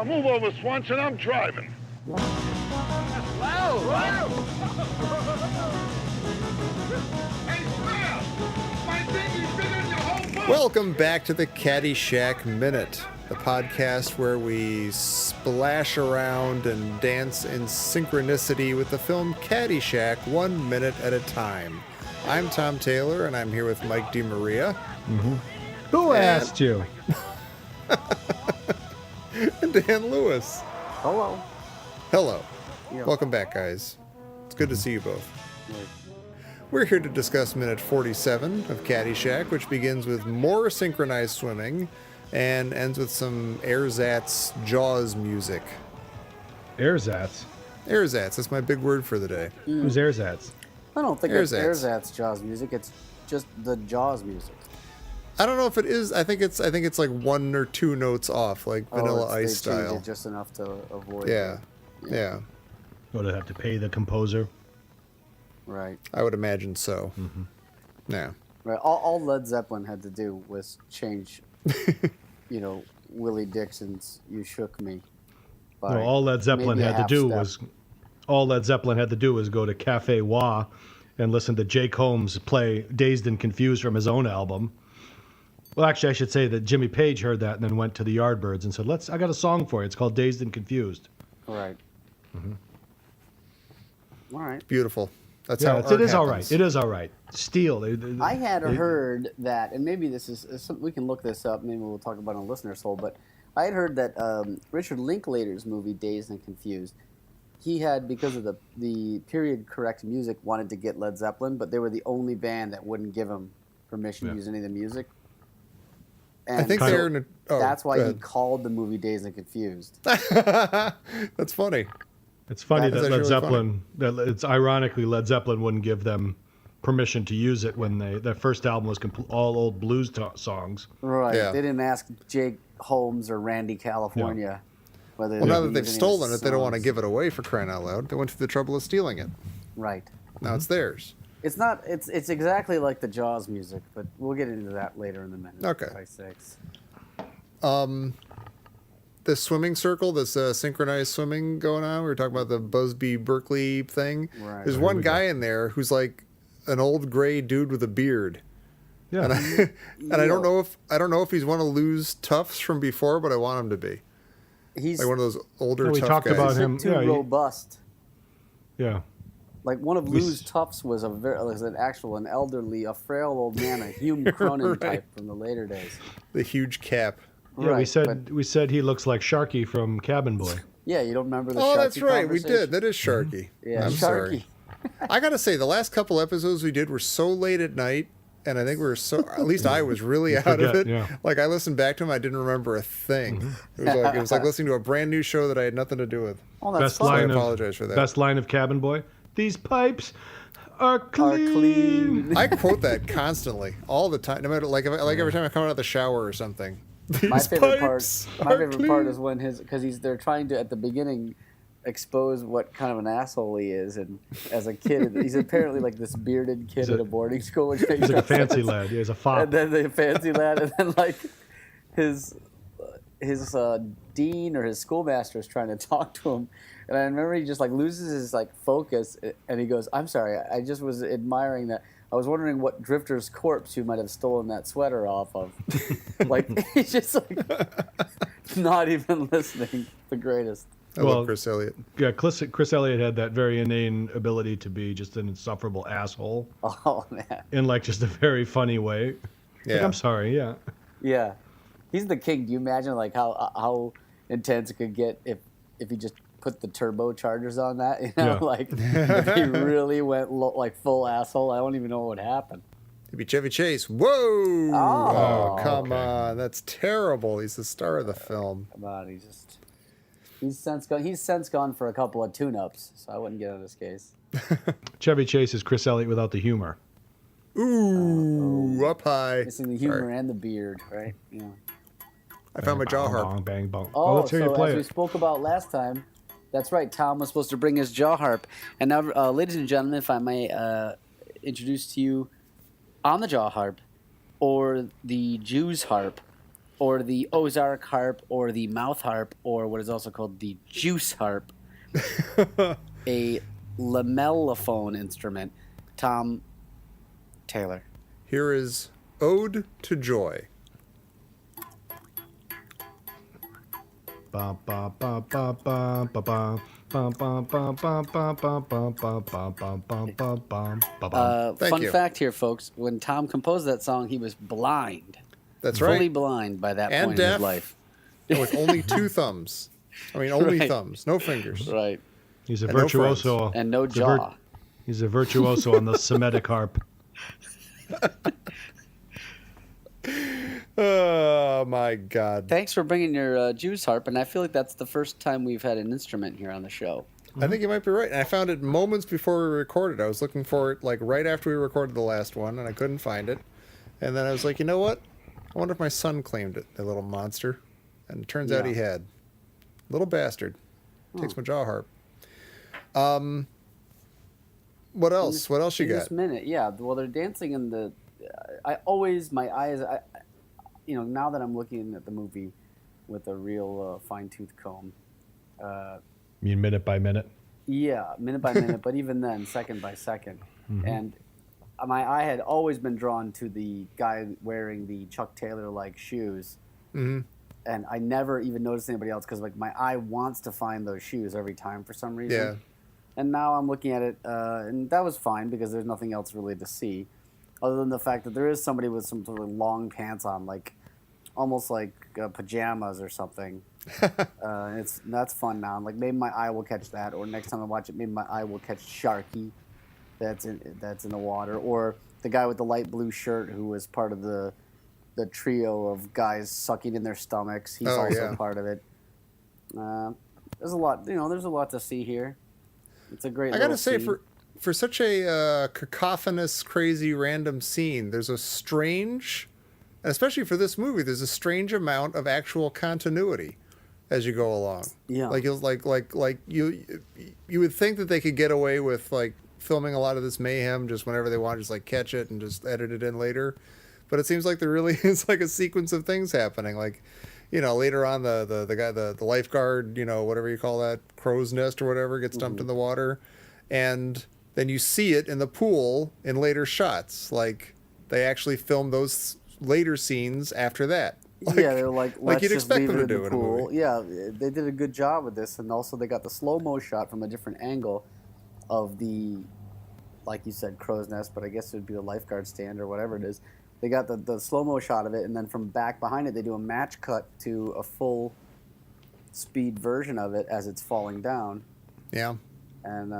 Now move over, Swanson. I'm driving. Wow! Hey, Slam! My thing is bigger than your whole boat! Welcome back to the Caddyshack Minute, the podcast where we splash around and dance in synchronicity with the film Caddyshack 1 minute at a time. I'm Tom Taylor, and I'm here with Mike DeMaria. Mm-hmm. Who asked you? And Dan Lewis. Hello. Hello. Yeah. Welcome back, guys. It's good to see you both. We're here to discuss minute 47 of Caddyshack, which begins with more synchronized swimming and ends with some ersatz Jaws music. Ersatz? Ersatz, that's my big word for the day. Who's ersatz? I don't think Ersatz. it's ersatz Jaws music. It's just the Jaws music. I don't know if it is. I think it's like 1 or 2 notes off, like Vanilla Ice they changed style. it just enough to avoid. Yeah. Yeah. Would it have to pay the composer? Right. I would imagine so. Mm-hmm. Yeah. Right. All Led Zeppelin had to do was change, Willie Dixon's "You Shook Me." No, all Led Zeppelin had to do was go to Cafe Wah and listen to Jake Holmes play "Dazed and Confused" from his own album. Well, actually, I should say that Jimmy Page heard that and then went to the Yardbirds and said, I got a song for you. It's called Dazed and Confused. Right. Mm-hmm. All right. Beautiful. That's how it art is all happens. right. It is all right. Steel. I had heard that, and maybe this is we can look this up. Maybe we'll talk about it on Listener's Hole. But I had heard that Richard Linklater's movie Dazed and Confused, he had, because of the period correct music, wanted to get Led Zeppelin, but they were the only band that wouldn't give him permission to use any of the music. And I think so they're in a, that's why he called the movie Dazed and Confused. That's funny. It's funny That's that actually Led Zeppelin, it's ironically Led Zeppelin wouldn't give them permission to use it when their first album was all old blues songs. Right. Yeah. They didn't ask Jake Holmes or Randy California whether Well, they now would that use they've any of stolen his it, they don't want to songs. give it away, for crying out loud. They went through the trouble of stealing it. Right. Now it's theirs. It's not. It's exactly like the Jaws music, but we'll get into that later in the minute. Okay. By six. This swimming circle, this synchronized swimming going on. We were talking about the Busby Berkeley thing. Right. There's one guy in there who's like an old gray dude with a beard. Yeah. I don't know if he's one of Lou's toughs from before, but I want him to be. He's Like one of those older we tough talked guys. about him. too Yeah, robust. Yeah. Like one of Lou's toughs was an elderly, a frail old man, a Hume Cronin Right. type from the later days. The huge cap. Yeah, Right, we said he looks like Sharky from Cabin Boy. Yeah, you don't remember the Oh, Sharky that's right. We conversation? did. That is Sharky. Yeah, I'm Sharky. sorry. I gotta say, the last couple episodes we did were so late at night, and I think we were so. At least I was really out of it. yeah. Like I listened back to them, I didn't remember a thing. It was like listening to a brand new show that I had nothing to do with. Oh, that's Best fun. line I of apologize for that. Best line of Cabin Boy. These pipes are Are clean. clean. I quote that constantly, all the time. No matter like every time I come out of the shower or something. My These favorite pipes part. My are favorite part clean. is when they're trying to at the beginning expose what kind of an asshole he is, and as a kid, he's apparently like this bearded kid at a boarding school, which makes He's like a no fancy sense. lad. He's a fop. And then the fancy lad, and then like his dean or his schoolmaster is trying to talk to him, and I remember he just like loses his like focus, and he goes, "I'm sorry, I just was admiring that. I was wondering what drifter's corpse you might have stolen that sweater off of." Like he's just like not even listening. The greatest. I love Chris Elliott. Yeah, Chris Elliott had that very inane ability to be just an insufferable asshole Oh man. in like just a very funny way. Yeah. Like, I'm sorry, yeah. Yeah, he's the king. Do you imagine like how intense it could get if he just put the turbochargers on that? You know, Yeah. like if he really went like full asshole. I don't even know what would happen. It'd be Chevy Chase. Whoa! Oh, come okay. on. That's terrible. He's the star of the film. Come on, he's since gone for a couple of tune-ups, so I wouldn't get on his case. Chevy Chase is Chris Elliott without the humor. Ooh, up high. Missing the humor Sorry. and the beard, right? Yeah. I found my jaw harp. Bong, bang, bong. Oh, Let's hear you so play as we it. spoke about last time, that's right. Tom was supposed to bring his jaw harp, and now, ladies and gentlemen, if I may introduce to you on the jaw harp, or the Jew's harp, or the Ozark harp, or the mouth harp, or what is also called the juice harp, a lamellophone instrument. Tom Taylor. Here is Ode to Joy. Ba ba ba ba ba ba ba. Thank Fun you. fact here, folks. When Tom composed that song, he was blind. That's Fully right. blind by that And point in deaf. his life. And with only 2 thumbs. I mean, only Right. thumbs, no fingers. Right. He's a And no virtuoso. And no jaw. He's a virtuoso on the Semitic harp. Oh, my God. Thanks for bringing your juice harp, and I feel like that's the first time we've had an instrument here on the show. I think you might be right. And I found it moments before we recorded. I was looking for it like right after we recorded the last one, and I couldn't find it. And then I was like, you know what? I wonder if my son claimed it, the little monster. And it turns out he had. Little bastard. Takes my jaw harp. What else? What else you in got? This minute, yeah. Well, they're dancing in the. My eyes. Now that I'm looking at the movie with a real fine-tooth comb. You mean minute by minute? Yeah, minute by minute, but even then, second by second. Mm-hmm. And my eye had always been drawn to the guy wearing the Chuck Taylor-like shoes. Mm-hmm. And I never even noticed anybody else because my eye wants to find those shoes every time for some reason. Yeah. And now I'm looking at it, and that was fine because there's nothing else really to see, other than the fact that there is somebody with some sort of long pants on, almost like pajamas or something. That's fun now. Like maybe my eye will catch that, or next time I watch it, maybe my eye will catch Sharky, that's in the water, or the guy with the light blue shirt who was part of the trio of guys sucking in their stomachs. He's also part of it. There's a lot, there's a lot to see here. It's a great. I gotta say, scene. for such a cacophonous, crazy, random scene, there's a strange, and especially for this movie, there's a strange amount of actual continuity as you go along. Yeah. Like you would think that they could get away with like filming a lot of this mayhem just whenever they want, just like catch it and just edit it in later. But it seems like there really is like a sequence of things happening. Like, later on the guy, the lifeguard, whatever you call that, crow's nest or whatever, gets dumped in the water. And then you see it in the pool in later shots. Like they actually filmed those later scenes after that. They're like let's you'd just expect leave them it to in do the in a pool. movie. Yeah, they did a good job with this, and also they got the slow-mo shot from a different angle of the, like you said, crow's nest, but I guess it would be a lifeguard stand or whatever it is. They got the slow-mo shot of it, and then from back behind it, they do a match cut to a full-speed version of it as it's falling down. Yeah. And,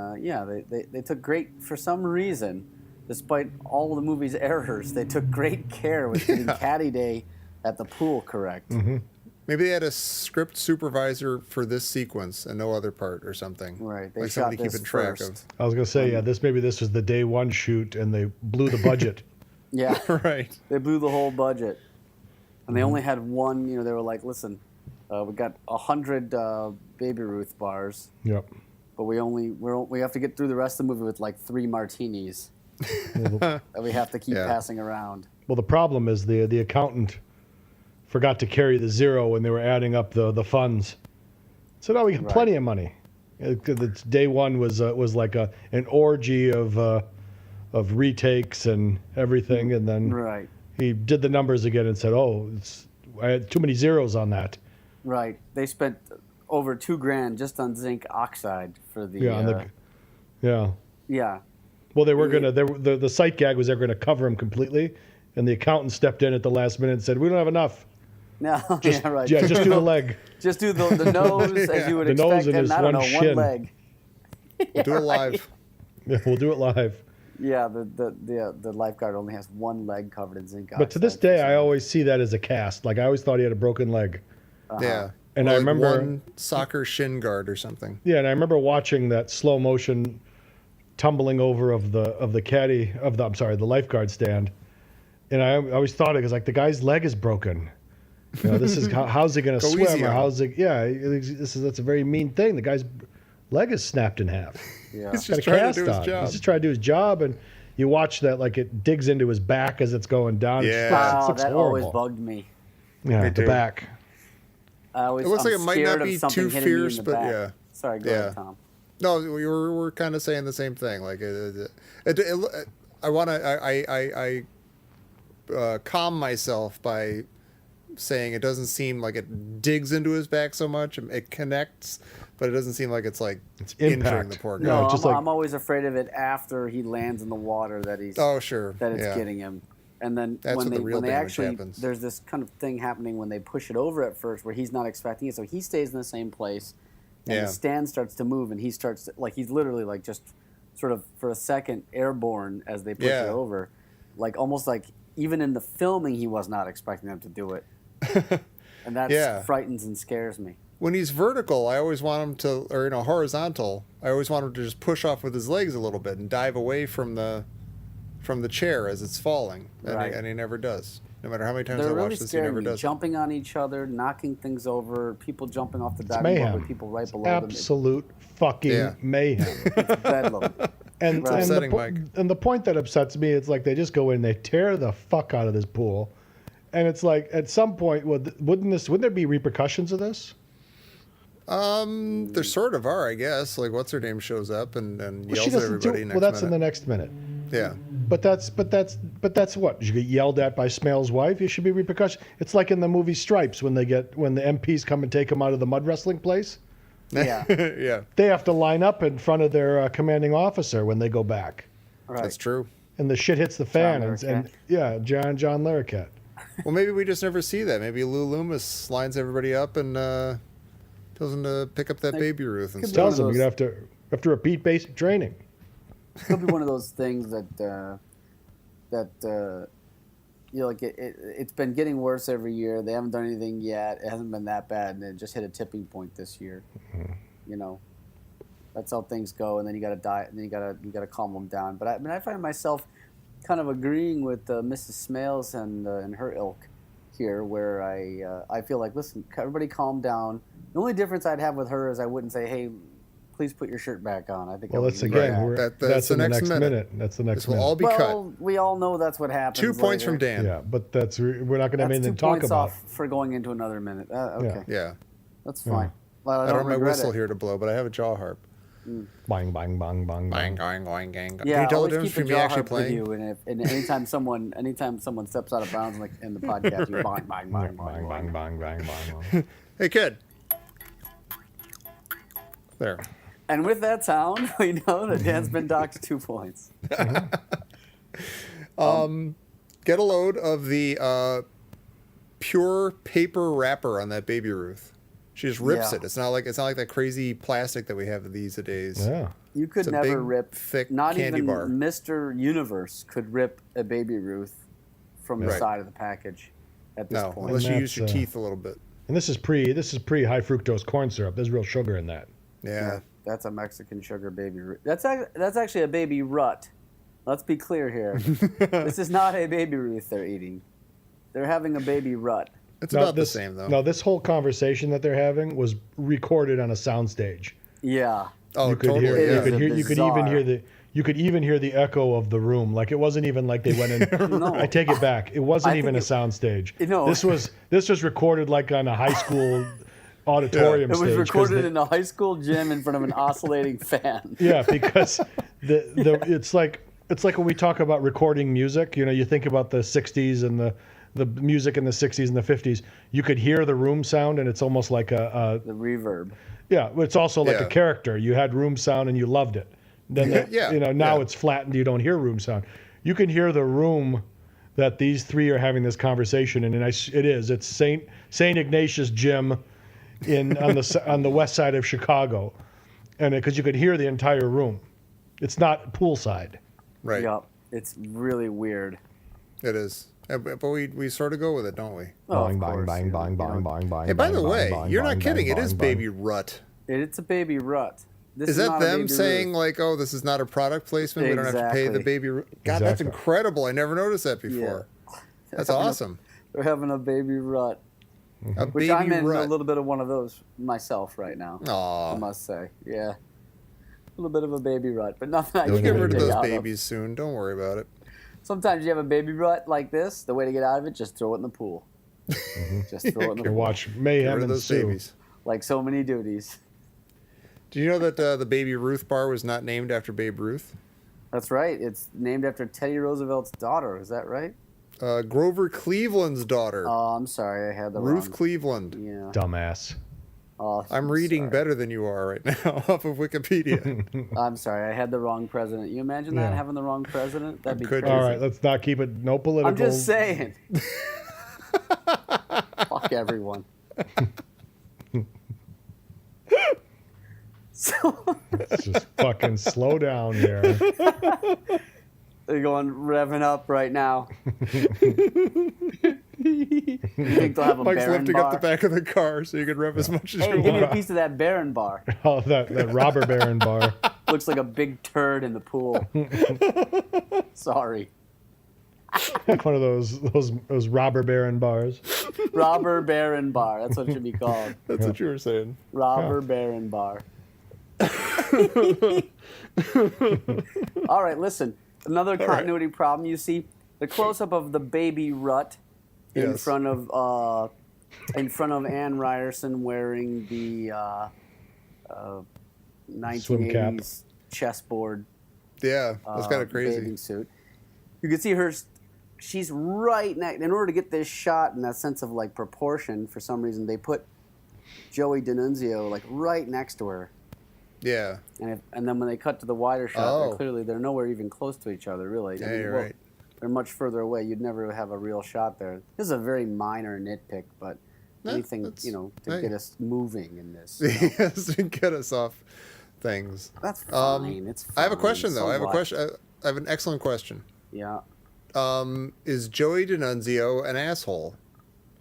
they took great, for some reason, despite all the movie's errors, they took great care with getting Caddy Day at the pool correct. Mm-hmm. Maybe they had a script supervisor for this sequence and no other part or something. Right. They like shot somebody this keeping track first. I was gonna say, maybe this was the day one shoot, and they blew the budget. Yeah. of. Right. They blew the whole budget. And they only had one, they were like, listen, we got 100 Baby Ruth bars, Yep. but we have to get through the rest of the movie with like 3 martinis that we have to keep passing around. Well, the problem is the accountant forgot to carry the zero when they were adding up the funds. So now we got plenty of money. Day one was like an orgy of retakes and everything, and then he did the numbers again and said, I had too many zeros on that. Right. They spent over $2,000 just on zinc oxide for the. Yeah. Well, they were the sight gag was they're gonna cover him completely, and the accountant stepped in at the last minute and said, "We don't have enough." No, just do the leg. Just do the nose as you would The expect, nose and and his I don't know, one one shin. leg. We'll do it live. Yeah, we'll do it live. Yeah, the lifeguard only has one leg covered in zinc oxide. But to this day, I always see that as a cast. Like I always thought he had a broken leg. Yeah. And or I like remember one soccer shin guard or something. Yeah, and I remember watching that slow motion tumbling over of the the lifeguard stand, and I always thought it was like the guy's leg is broken. This is how's he going to swim, or how's it? Yeah, that's a very mean thing. The guy's leg is snapped in half. Yeah, he's just trying to do his job. He's just trying to do his job, and you watch that like it digs into his back as it's going down. Yeah, wow, it looks that horrible. always bugged me. Yeah, They the do. back. I always, It looks I'm like it might not scared of be something too hitting me in fierce, the but back. yeah. Sorry, go Yeah. ahead, Tom. No, we're kind of saying the same thing. Like, I want to, calm myself by saying it doesn't seem like it digs into his back so much. It connects, but it doesn't seem like it's like injuring impact. the poor guy. No, just I'm always afraid of it after he lands in the water that he's Oh, sure. that it's Yeah. getting him. And then That's when when the real they damage actually happens. there's this kind of thing happening when they push it over at first where he's not expecting it, so he stays in the same place, and Yeah. the stand starts to move, and he starts to, like he's literally like just sort of for a second airborne as they push Yeah. it over, like almost like even in the filming he was not expecting them to do it, and that Yeah. frightens and scares me. When he's vertical, I always want him to, or horizontal. I always want him to just push off with his legs a little bit and dive away from the chair as it's falling, and, Right. he never does. No matter how many times They're I really watch this, he scaring never me. does. Jumping on each other, knocking things over, people jumping off the diving board Mayhem. with people right below them. Absolute fucking Yeah. mayhem. It's bedlam. And, Right. Upsetting, Mike. and the point that upsets me, it's like they just go in, they tear the fuck out of this pool, and it's like at some point, wouldn't there be repercussions of this? There sort of are, I guess. Like, what's her name shows up and Well, she yells at doesn't do. everybody next Well, that's in the minute. next minute. Yeah. But that's what you get yelled at by Smale's wife. You should be repercussions. It's like in the movie Stripes when the MPs come and take them out of the mud wrestling place. Yeah, Yeah, They have to line up in front of their commanding officer when they go back, right. that's true. and the shit hits the fan. John And Larroquette. yeah, John Larroquette. Well, maybe we just never see that. Maybe Lou Loomis lines everybody up and tells them to pick up that Baby Ruth and could be stuff. Tells them those- you have to repeat basic training. It'll be one of those things that you know, like it's been getting worse every year. They haven't done anything yet. It hasn't been that bad, and it just hit a tipping point this year. You know, that's how things go, and then you got to die, and then you got to calm them down. But I find myself kind of agreeing with Mrs. Smales and her ilk here, where I feel like, listen, everybody calm down. The only difference I'd have with her is I wouldn't say, hey, please put your shirt back on. I think Well, I would that's do again. that. That's in the next minute. That's the next This will minute. all be Well, we all know that's what happens. 2 points later. from Dan. Yeah, but we're not going to have That's anything 2 to talk points about. off for going into another minute. Okay, Yeah. that's fine. Well, I don't have my regret whistle it. here to blow, but I have a jaw harp. Bang, bang, bang, bang, Bang, bang. going, going, gang. Can Yeah, you tell the always difference keep a between me jaw actually harp with playing? you, and anytime someone steps out of bounds in the podcast, you bang, bang, bang, Bang, bang, bang, bang, bang. Hey, kid. There. And with that sound, we know that Dan's been docked 2 points. Get a load of the pure paper wrapper on that Baby Ruth. She just rips Yeah. it. It's not like that crazy plastic that we have these days. Yeah. You could It's a never big, rip. thick Not candy even bar. Mr. Universe could rip a Baby Ruth from the Right. side of the package at this No, point. unless you And use your that's, teeth a little bit. And this is pre high fructose corn syrup. There's real sugar in that. Yeah. That's a Mexican sugar Baby Ruth. That's actually a Baby Rut. Let's be clear here. This is not a Baby Ruth they're eating. They're having a Baby Rut. It's Now, about this, the same, though. No, this whole conversation that they're having was recorded on a soundstage. Yeah. Oh, You could totally. hear, It yeah. is you could even hear the echo of the room. Like it wasn't even like they went in. No. I take it back. It wasn't I even a think soundstage. No. This was recorded like on a high school auditorium It stage. was 'cause recorded they- in a high school gym in front of an oscillating fan. Yeah, because it's like when we talk about recording music, you know, you think about the 60s and the music in the 60s and the 50s, you could hear the room sound and it's almost like The reverb. it's also like Yeah. a character. You had room sound and you loved it. Then Yeah, now yeah. it's flat and you don't hear room sound. You can hear the room that these three are having this conversation in, and it's Saint Ignatius Gym on the west side of Chicago, and because you could hear the entire room. It's not poolside. Right. Yep. It's really weird. It is. But we sort of go with it, don't we? Oh, of Bang, bang, course, bang, you know, bang, you bang, know. bang, bang. Hey, by the bang, way, bang, you're bang, not kidding. bang, It is bang, Baby Rut. It's a Baby Rut. This Is that not a them Baby saying Ruth. like, oh, this is not a product placement? We don't have to pay the Exactly. Baby Ruth. God, that's Exactly. incredible. I never noticed that before. That's Having a- awesome. They're having a Baby Rut. A Which Baby I'm in Rut. a little bit of one of those myself right now. I Aw. must say. Yeah. A little bit of a Baby Rut, but nothing I You'll can get really rid of dig those out babies soon. Don't worry about it. Sometimes you have a Baby Rut like this. The way to get out of it, just throw it in the pool. Just throw it in the And pool. watch Get mayhem rid of those ensue. babies. Like so many duties. Do you know that the Baby Ruth bar was not named after Babe Ruth? That's right. It's named after Teddy Roosevelt's daughter. Is that right? Grover Cleveland's daughter, Oh, I'm sorry. I had the Ruth wrong. Cleveland. Yeah. Dumbass. Oh, I'm reading sorry. better than you are right now off of Wikipedia. I'm sorry. I had the wrong president. You imagine that, Yeah. having the wrong president? That'd be Could crazy. you? All right, let's not keep it no political. I'm just saying. Fuck everyone. So Let's just fucking slow down here. they're going revving up right now. You think they'll have a Mike's Baron lifting bar? up the back of the car so you can rev as much as Hey, you give me a want. piece of that Baron bar. Oh, that robber baron bar. Looks like a big turd in the pool. Sorry. One of those robber baron bars. Robber Baron bar. That's what it should be called. That's what you were saying. Robber Baron bar. All right, listen. Another continuity problem. You see the close-up of the baby rut in Yes. front of Anne Ryerson wearing the 1980s chessboard Yeah, that's kind of crazy. bathing suit. You can see her. She's right next. In order to get this shot in that sense of like proportion, for some reason they put Joey D'Annunzio like right next to her. Yeah. And then when they cut to the wider shot, Oh. they're nowhere even close to each other, really. Yeah, you're right. They're much further away. You'd never have a real shot there. This is a very minor nitpick, but Yeah, anything, that's- to hey. get us moving in this. Yes, to get us off things. That's fine. It's fine. I have a question, though. So I have a what? question. I have an excellent question. Yeah. Is Joey D'Annunzio an asshole?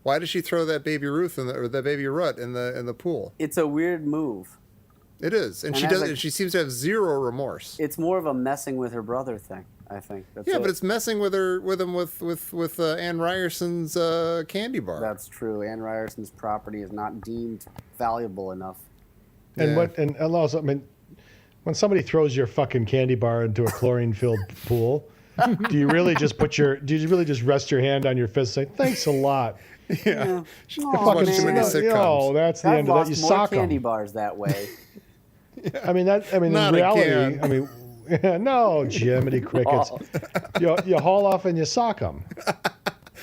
Why did she throw that Baby Ruth or that Baby Rut in the pool? It's a weird move. It is, and And she as does. a- And she seems to have zero remorse. It's more of a messing with her brother thing, I think. That's Yeah, it. but it's messing with Anne Ryerson's candy bar. That's true. Anne Ryerson's property is not deemed valuable enough. And Yeah. and also, I mean, when somebody throws your fucking candy bar into a chlorine-filled pool, do you really just rest your hand on your fist and say thanks a lot? Yeah, she's Aw, watched too many man. sitcoms. No, that's the I've end of that. lost You more sock candy them. bars that way. I mean, in Not reality, again. I mean, no, Jiminy Crickets. Oh, You haul off and you sock them.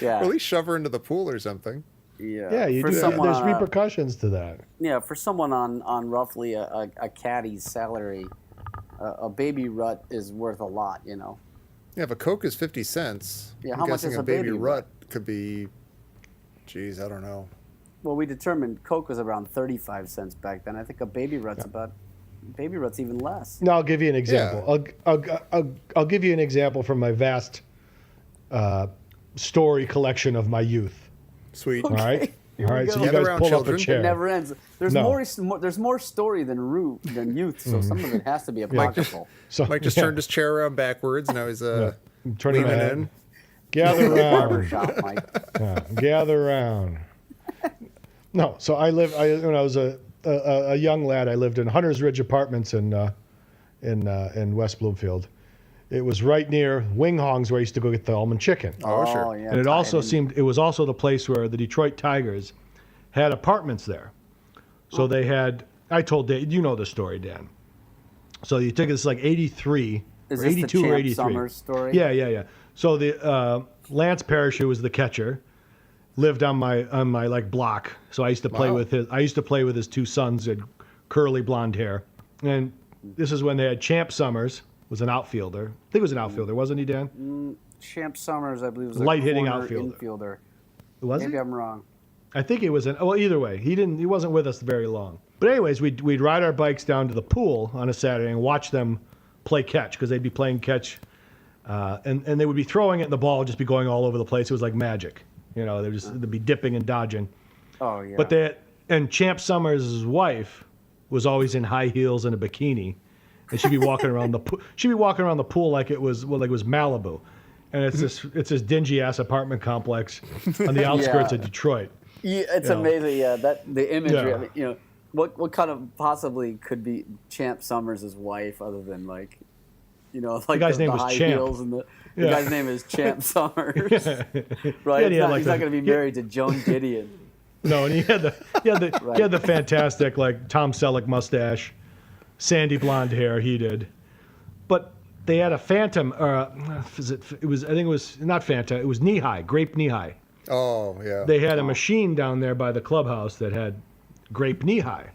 yeah. Or at least shove her into the pool or something. Yeah, you For do. someone There's on a- repercussions to that. Yeah, for someone on roughly a caddy's salary, a baby rut is worth a lot, Yeah, if a Coke is 50 cents, Yeah, I'm how much guessing is a a Baby Baby Rut could be, geez, I don't know. Well, we determined Coke was around 35 cents back then. I think a baby rut's even less. No, I'll give you an example. I'll give you an example from my vast story collection of my youth. Sweet. All right. Here All we right. go. So you Gather guys around, pull children. up a It chair. It never ends. There's No. there's more story than youth, so some of it has to be apocryphal. So Mike just turned his chair around backwards. Now he's turning my leaning head. in. Gather around. Barbershop, Mike. Gather around. No, so when I was a young lad, I lived in Hunter's Ridge Apartments in West Bloomfield. It was right near Wing Hong's where I used to go get the almond chicken. Oh, sure. Yeah, And it also tied in. it was also the place where the Detroit Tigers had apartments there. So they had, I told Dan, you know the story, Dan. So you took this like 83 Is or this the 82 or Champ 83. Summers story? Yeah. So the Lance Parrish, who was the catcher, lived on my like block. So I used to play with his two sons who had curly blonde hair. And this is when they had Champ Summers, was an outfielder. I think it was an outfielder, wasn't he, Dan? Champ Summers, I believe, was a Light hitting corner outfielder. infielder. Was Maybe he? I'm wrong. I think it was either way. He wasn't with us very long. But anyways, we'd ride our bikes down to the pool on a Saturday and watch them play catch because they'd be playing catch, and they would be throwing it and the ball would just be going all over the place. It was like magic, they'd be dipping and dodging. Oh yeah. And Champ Summers' wife was always in high heels and a bikini, and she'd be walking around the pool like it was Malibu, and it's this dingy ass apartment complex on the outskirts Yeah. of Detroit. Yeah, it's you know. amazing. Yeah, that the imagery. Yeah. I mean, what kind of possibly could be Champ Summers' wife other than like You know, like guy's the name was high Champ. heels and the Yeah. guy's name is Champ Summers. Yeah. Right? Yeah, He's not going to be married to Joan Didion. No, and he had the fantastic like Tom Selleck mustache, sandy blonde hair. He did, but they had a Phantom. I think it was not Fanta. It was knee high, grape knee high. Oh, yeah. They had a machine down there by the clubhouse that had grape knee high.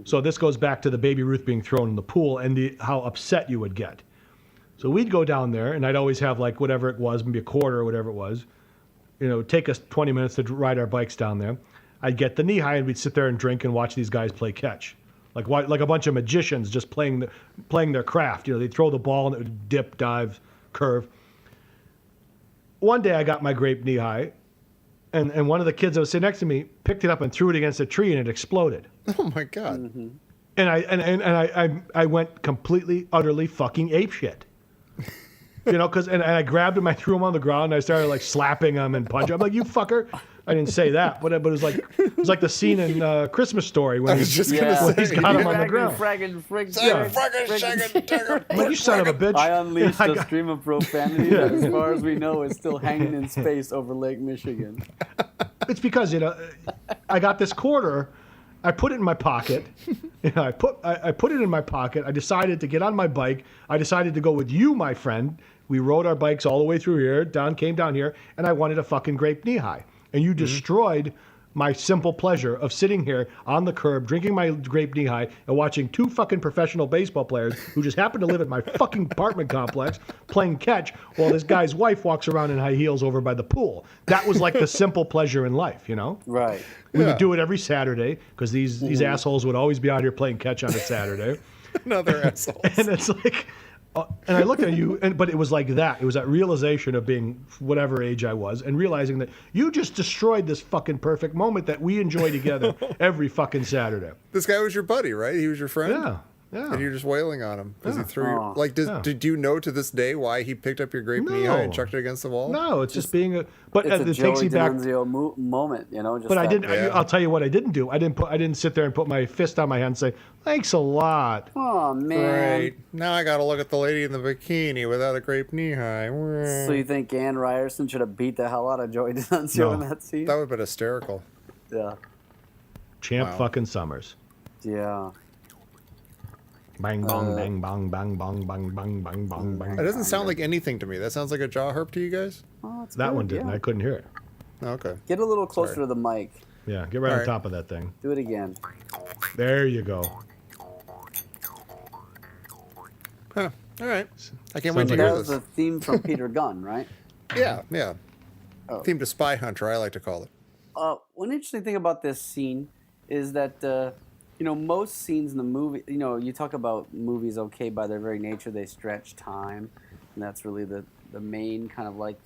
So this goes back to the Baby Ruth being thrown in the pool and how upset you would get. So we'd go down there, and I'd always have like whatever it was, maybe a quarter or whatever it was. You know, take us 20 minutes to ride our bikes down there. I'd get the knee high, and we'd sit there and drink and watch these guys play catch, like a bunch of magicians just playing their craft. You know, they'd throw the ball and it would dip, dive, curve. One day I got my grape knee high, and one of the kids that was sitting next to me picked it up and threw it against a tree, and it exploded. Oh my God. Mm-hmm. And I went completely, utterly fucking apeshit. You know, and I grabbed him, I threw him on the ground, and I started like slapping him and punching him. I'm like, you fucker. I didn't say that, but it was like the scene in Christmas Story when was just gonna say, he's got him on the ground. I'm like, you son of a bitch. I unleashed a stream of profanity that, as far as we know, is still hanging in space over Lake Michigan. It's because, you know, I got this quarter. I put it in my pocket. You know, I put it in my pocket. I decided to get on my bike. I decided to go with you, my friend. We rode our bikes all the way through here. Came down here, and I wanted a fucking grape knee high. And you destroyed my simple pleasure of sitting here on the curb, drinking my grape knee high, and watching two fucking professional baseball players who just happen to live at my fucking apartment complex playing catch while this guy's wife walks around in high heels over by the pool. That was like the simple pleasure in life, you know? Right. We would do it every Saturday because these assholes would always be out here playing catch on a Saturday. Another asshole. And it's like, and I looked at you, but it was like that. It was that realization of being whatever age I was and realizing that you just destroyed this fucking perfect moment that we enjoy together every fucking Saturday. This guy was your buddy, right? He was your friend? Yeah. Yeah. And you're just wailing on him because he threw Oh. like. Did you know to this day why he picked up your grape knee high and chucked it against the wall? No, it's just being a. But It's a it takes Joey you back. D'Annunzio moment, you know. Just But I that- didn't. I'll tell you what I didn't do. I didn't sit there and put my fist on my hand and say, "Thanks a lot." Oh man. Right. Now I got to look at the lady in the bikini without a grape knee high. So you think Ann Ryerson should have beat the hell out of Joey D'Annunzio No. in that scene? That would have been hysterical. Yeah. Champ Wow. fucking Summers. Yeah. Bang bong bang bong bang bong bang bang bang bong bang. It doesn't sound like anything to me. That sounds like a jaw herp to you guys? Oh, it's That good, one didn't. yeah. I couldn't hear it. Okay. Get a little closer Sorry. to the mic. Yeah, get right on Alright. top of that thing. Do it again. There you go. Huh. All right. I can't wait Sounds to like hear That was this. the theme from Peter Gunn, right? Yeah, yeah. Oh. Theme to Spy Hunter, I like to call it. One interesting thing about this scene is that, you know, most scenes in the movie, you know, you talk about movies, okay, by their very nature, they stretch time. And that's really the main kind of like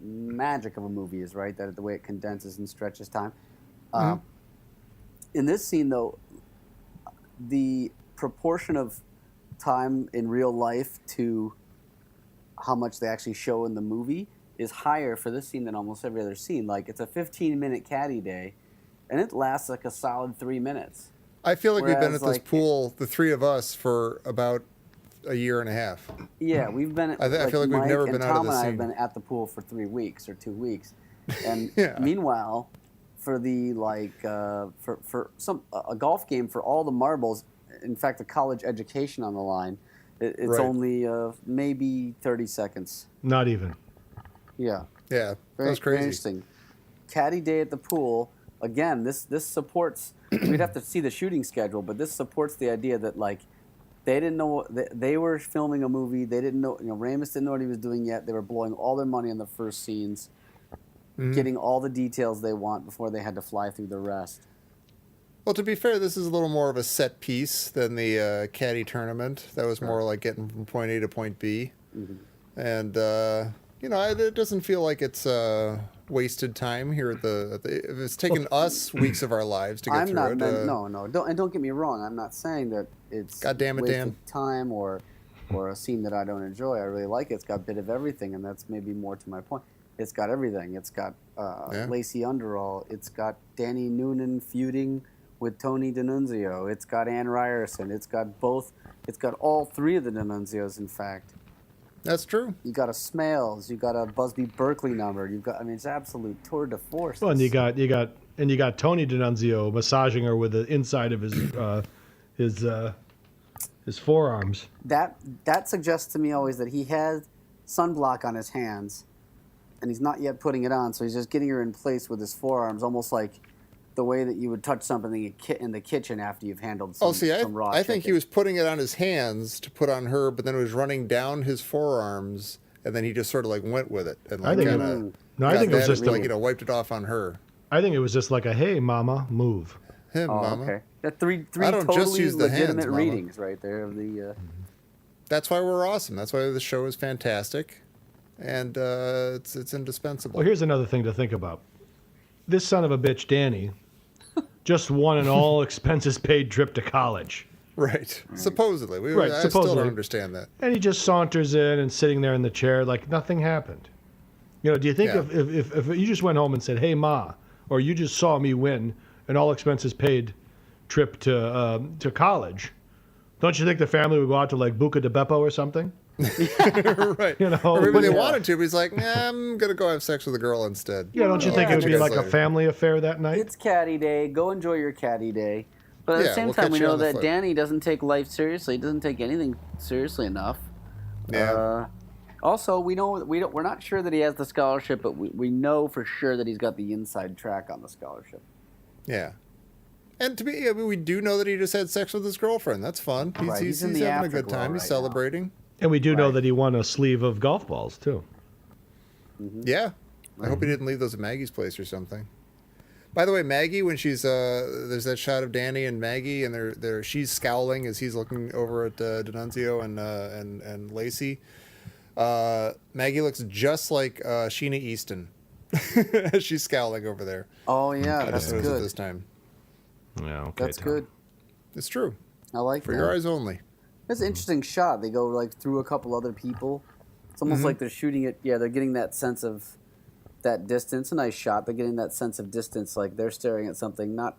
magic of a movie is, right? That the way it condenses and stretches time. In this scene, though, the proportion of time in real life to how much they actually show in the movie is higher for this scene than almost every other scene. Like, it's a 15-minute caddy day, and it lasts like a solid 3 minutes. I feel like we've been Whereas, at this like, pool, the three of us, for about a year and a half. Yeah, we've been. I feel like we've Mike never and been out of Tom this and I have scene. been at the pool for 3 weeks or 2 weeks, and Yeah. meanwhile, for the for a golf game for all the marbles, in fact, the college education on the line, it's Right. only maybe 30 seconds. Not even. Yeah. Yeah, that Very, was very crazy. interesting. Caddy day at the pool. Again, this supports. We'd have to see the shooting schedule, but this supports the idea that like they didn't know they were filming a movie. They didn't know. You know, Ramis didn't know what he was doing yet. They were blowing all their money on the first scenes, getting all the details they want before they had to fly through the rest. Well, to be fair, this is a little more of a set piece than the caddy tournament. That was more like getting from point A to point B. And, you know, it doesn't feel like it's wasted time here at the if it's taken us weeks of our lives to get I'm through not. it. No. Don't get me wrong. I'm not saying that it's God damn it, wasted Dan. time or a scene that I don't enjoy. I really like it. It's got a bit of everything, and that's maybe more to my point. It's got everything. It's got Yeah. Lacey Underall. It's got Danny Noonan feuding with Tony D'Annunzio. It's got Ann Ryerson. It's got both. It's got all three of the D'Annunzios, in fact. That's true. You got a Smales. You got a Busby Berkeley number. You've got. I mean, it's absolute tour de force. Well, and you got Tony D'Annunzio massaging her with the inside of his forearms. That suggests to me always that he has sunblock on his hands, and he's not yet putting it on. So he's just getting her in place with his forearms, almost like the way that you would touch something in the kitchen after you've handled some, some raw I think chicken. he was putting it on his hands to put on her, but then it was running down his forearms, and then he just sort of like went with it and like kind of I think it was just like wiped it off on her. I think it was just like a hey mama move. Him, mama. Okay. That three I don't totally just use the legitimate hands, mama. readings right there of the. That's why we're awesome. That's why the show is fantastic, and it's indispensable. Well, here's another thing to think about. This son of a bitch, Danny, just won an all expenses paid trip to college. Right. Supposedly. I still supposedly. don't understand that. And he just saunters in and sitting there in the chair like nothing happened. You know, do you think if you just went home and said, hey, Ma, or you just saw me win an all expenses paid trip to college, don't you think the family would go out to like Buca di Beppo or something? Right. You know, or maybe they wanted to, but he's like, nah, I'm going to go have sex with a girl instead. Yeah, don't you think it would be like a family affair that night? It's caddy day. Go enjoy your caddy day. But at the same time, we know that Danny doesn't take life seriously. He doesn't take anything seriously enough. Yeah. Also, we're not sure that he has the scholarship, but we know for sure that he's got the inside track on the scholarship. Yeah. And we do know that he just had sex with his girlfriend. That's fun. He's having a good time. He's celebrating. And we do know that he won a sleeve of golf balls, too. Mm-hmm. Yeah. I hope he didn't leave those at Maggie's place or something. By the way, Maggie, when she's there's that shot of Danny and Maggie, and she's scowling as he's looking over at D'Annunzio and Lacey. Maggie looks just like Sheena Easton. She's scowling over there. Oh yeah, that's good. good. At this time. Yeah, okay. That's good. It's true. I like For that. your eyes only. It's an interesting shot. They go like through a couple other people. It's almost like they're shooting it. Yeah, they're getting that sense of that distance. A nice shot. They're getting that sense of distance, like they're staring at something not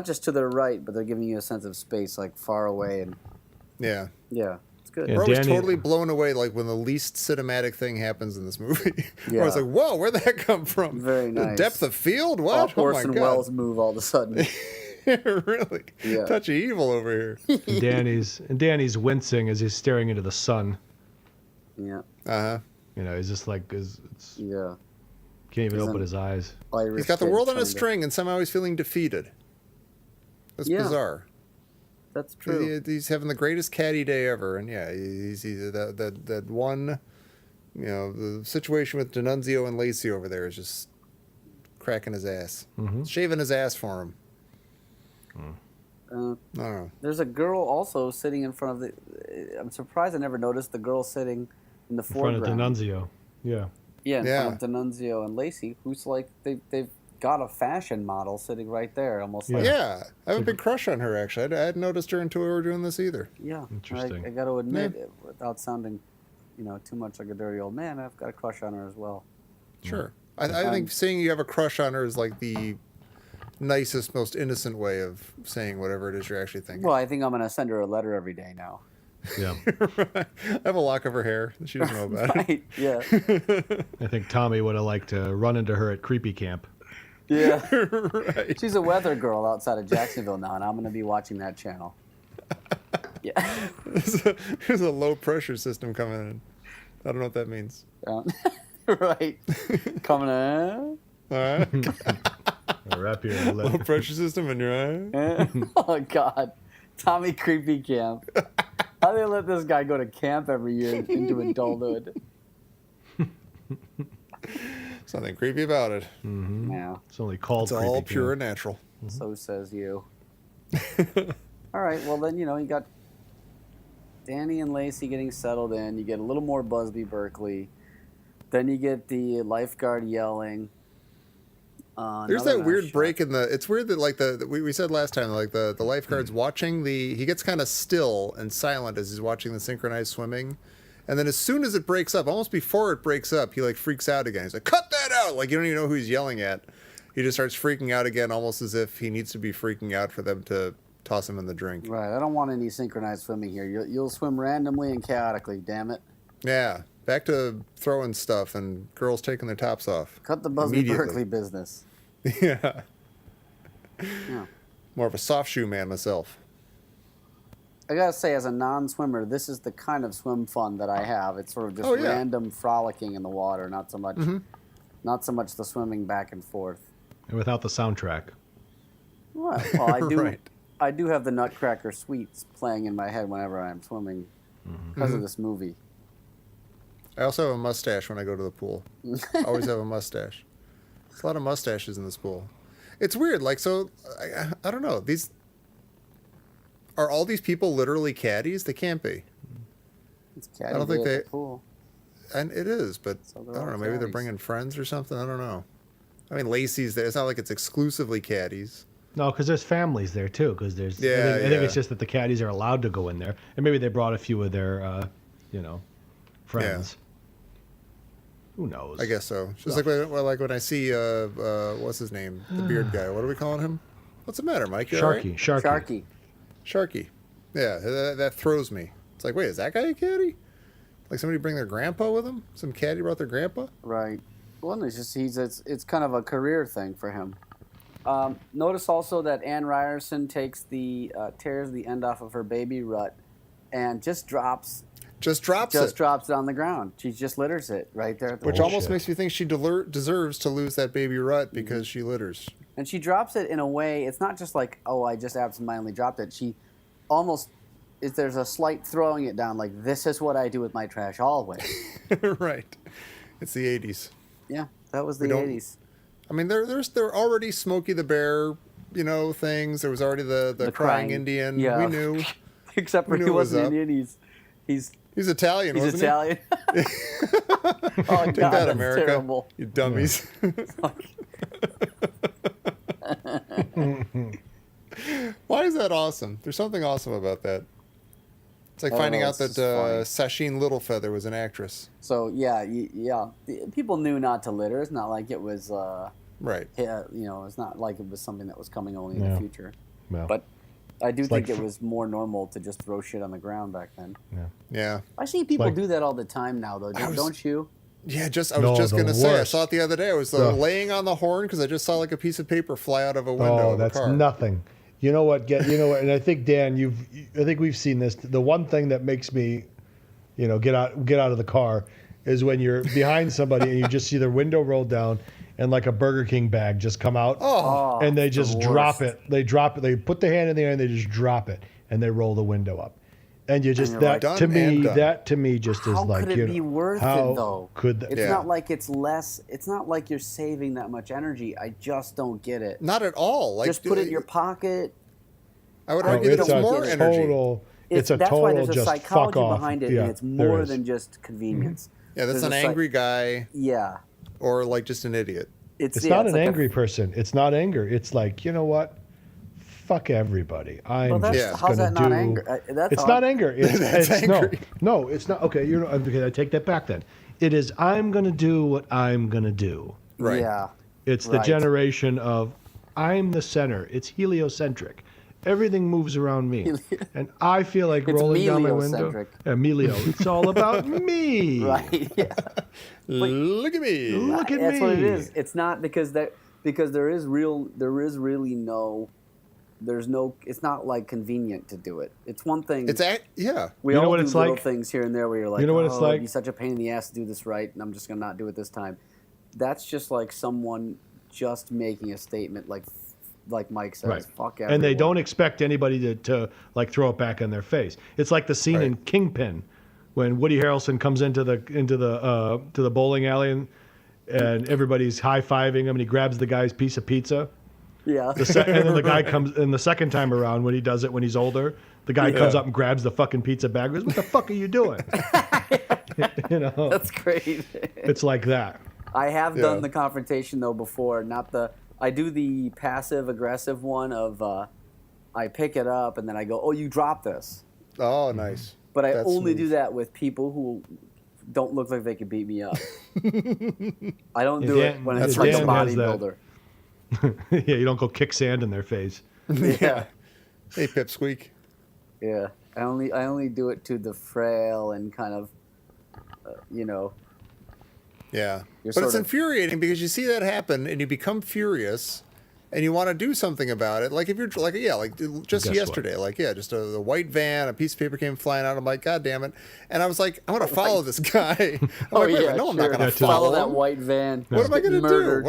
just to their right, but they're giving you a sense of space, like far away. And yeah, it's good. Yeah, We're always totally blown away, like when the least cinematic thing happens in this movie. Yeah. I was like, whoa, where'd that come from? Very nice. The depth of field? All What? Oh my Orson God. Welles move all of a sudden. Really? Yeah. Touch of evil over here. Danny's wincing as he's staring into the sun. Yeah. Uh-huh. You know, he's just like, Yeah. can't even He's open an his eyes. Irish He's got the kid world on a trying to- string, and somehow he's feeling defeated. That's bizarre. That's true. He's having the greatest caddy day ever, and yeah, he's that one, you know, the situation with D'Annunzio and Lacey over there is just cracking his ass, shaving his ass for him. I don't know. There's a girl also sitting in front of the. I'm surprised I never noticed the girl sitting in the In front of foreground. D'Annunzio. Yeah. Yeah, in front of D'Annunzio and Lacey, who's like they've got a fashion model sitting right there, almost like. Yeah, I have a big crush on her, actually. I hadn't noticed her until we were doing this either. Yeah, Interesting. I got to admit, without sounding, too much like a dirty old man, I've got a crush on her as well. Sure. I think saying you have a crush on her is like the nicest, most innocent way of saying whatever it is you're actually thinking. Well, I think I'm going to send her a letter every day now. Yeah. I have a lock of her hair. She doesn't know about it. Right? Yeah. I think Tommy would have liked to run into her at Creepy Camp. Yeah. Right. She's a weather girl outside of Jacksonville now, and I'm going to be watching that channel. Yeah. There's a low pressure system coming in. I don't know what that means. Right. Coming in. All right. Wrap your Low lip. pressure system in your eye. Oh, God. Tommy Creepy Camp. How do they let this guy go to camp every year into adulthood? Something creepy about it. Yeah. It's only called It's Creepy all Camp. pure and natural. So says you. All right. Well, then, you got Danny and Lacey getting settled in. You get a little more Busby Berkeley. Then you get the lifeguard yelling. There's Another that weird nice break shot. in the. It's weird that like we said last time, like the lifeguard's watching the. He gets kind of still and silent as he's watching the synchronized swimming, and then as soon as it breaks up, almost before it breaks up, he like freaks out again. He's like, "Cut that out!" Like you don't even know who he's yelling at, he just starts freaking out again, almost as if he needs to be freaking out for them to toss him in the drink. Right. I don't want any synchronized swimming here. You'll swim randomly and chaotically. Damn it. Yeah. Back to throwing stuff and girls taking their tops off. Cut the Busby Berkeley business. Yeah. Yeah. More of a soft shoe man myself. I gotta say, as a non-swimmer, this is the kind of swim fun that I have. It's sort of just Oh, yeah. random frolicking in the water, not so much, not so much the swimming back and forth. And without the soundtrack. Well, I do. Right. I do have the Nutcracker Suites playing in my head whenever I'm swimming because of this movie. I also have a mustache when I go to the pool. Always have a mustache. There's a lot of mustaches in this pool. It's weird. Like, so, I don't know. Are all these people literally caddies? They can't be. It's I don't think at the pool. And it is, but So I they're don't all know. Maybe they're caddies. bringing friends or something. I don't know. I mean, Lacey's there. It's not like it's exclusively caddies. No, because there's families there too. Because there's, Yeah, I think yeah. it's just that the caddies are allowed to go in there, and maybe they brought a few of their, friends. Who knows? I guess so. Just like when I see what's his name, the beard guy. What are we calling him? What's the matter, Mike? You all right? Sharky. Sharky. Yeah, that throws me. It's like, wait, is that guy a caddy? Like somebody bring their grandpa with them? Some caddy brought their grandpa? Right. Well, it's just it's kind of a career thing for him. Notice also that Anne Ryerson tears the end off of her baby rut, and just drops it on the ground. She just litters it right there at the Which wall. almost makes me think she deserves to lose that baby rut because she litters. And she drops it in a way. It's not just like, oh, I just absentmindedly dropped it. She almost there's a slight throwing it down, like this is what I do with my trash always. Right. It's the 80s. Yeah, that was the 80s. I mean, there were already Smokey the Bear, things. There was already the crying Indian. Yeah. We knew. Except for We he knew it was wasn't up. Indian. He's Italian, wasn't he? Italian. Oh, Take God, that, that's America. terrible. You dummies. Why is that awesome? There's something awesome about that. It's like finding out that Sasheen Littlefeather was an actress. So yeah. People knew not to litter. It's not like it was. Right. It's not like it was something that was coming only in the future. Yeah. But I do think like it was more normal to just throw shit on the ground back then. Yeah. I see people like- do that all the time now, though. Don't you? Yeah, I was No, just the going to say, I worst. saw it the other day. I was laying on the horn because I just saw like a piece of paper fly out of a window Oh, of a that's car. nothing. You know what? And I think Dan, I think we've seen this. The one thing that makes me, get out of the car, is when you're behind somebody and you just see their window roll down and like a Burger King bag just come out, and they just drop it. They drop it. They put the hand in the air and they just drop it and they roll the window up. And you just you're that like, to done me and done. that to me just is How like could it be worth how it though? could that? It's Yeah. not like it's less. It's not like you're saving that much energy. I just don't get it. Not at all. Like, Just put it in your pocket. I would No, argue that it's it's a more energy. total. It's a that's total why there's a just psychology fuck off. behind it, Yeah, and it's there more is. than just convenience. Yeah, that's There's an a angry guy Yeah, or like just an idiot. It's yeah, not an like angry person. It's not anger. It's like, you know what? Fuck everybody. I'm that's, just how's gonna that not do. anger? That's It's all- not anger. It's, That's it's angry. no, it's not. Okay, okay, I take that back then. It is I'm gonna do what I'm gonna do. Right. Yeah, It's the Right. generation of I'm the center. It's heliocentric. Everything moves around me, and I feel like It's rolling down my window. meliocentric. Melio. It's all about me. right. Yeah, Look at me. Look at that's me. what it is. It's not because there is really no. There's no. It's not like convenient to do it. It's one thing. Yeah. We You know all what do it's little like? things here and there where you're like, You know what oh, it's like? it'd be such a pain in the ass to do this right, and I'm just gonna not do it this time. That's just like someone just making a statement, like Mike says, Right. fuck everyone. And they don't expect anybody to like throw it back in their face. It's like the scene in Right. Kingpin when Woody Harrelson comes into the bowling alley and everybody's high-fiving him and he grabs the guy's piece of pizza. Yeah. And then the guy comes, and the second time around when he does it when he's older, the guy comes up and grabs the fucking pizza bag and goes, "What the fuck are you doing?" That's great. It's like that. I have Yeah. done the confrontation though before, I do the passive aggressive one of I pick it up and then I go, "Oh, you dropped this." Oh, nice. But I That's only smooth. do that with people who don't look like they could beat me up. I don't do Dan- it when it's that's like a Dan has that. bodybuilder. Yeah, you don't go kick sand in their face. Yeah. Hey, Pipsqueak. Yeah. I only do it to the frail and kind of, Yeah. You're But it's sort of- infuriating because you see that happen and you become furious and you want to do something about it. Like if you're like, just Guess yesterday, just a white van, a piece of paper came flying out. I'm like, God damn it. And I was like, I want to follow this guy. I'm like, wait a minute, no, I'm not going to follow follow that him. white van. What am I going to do? Murdered.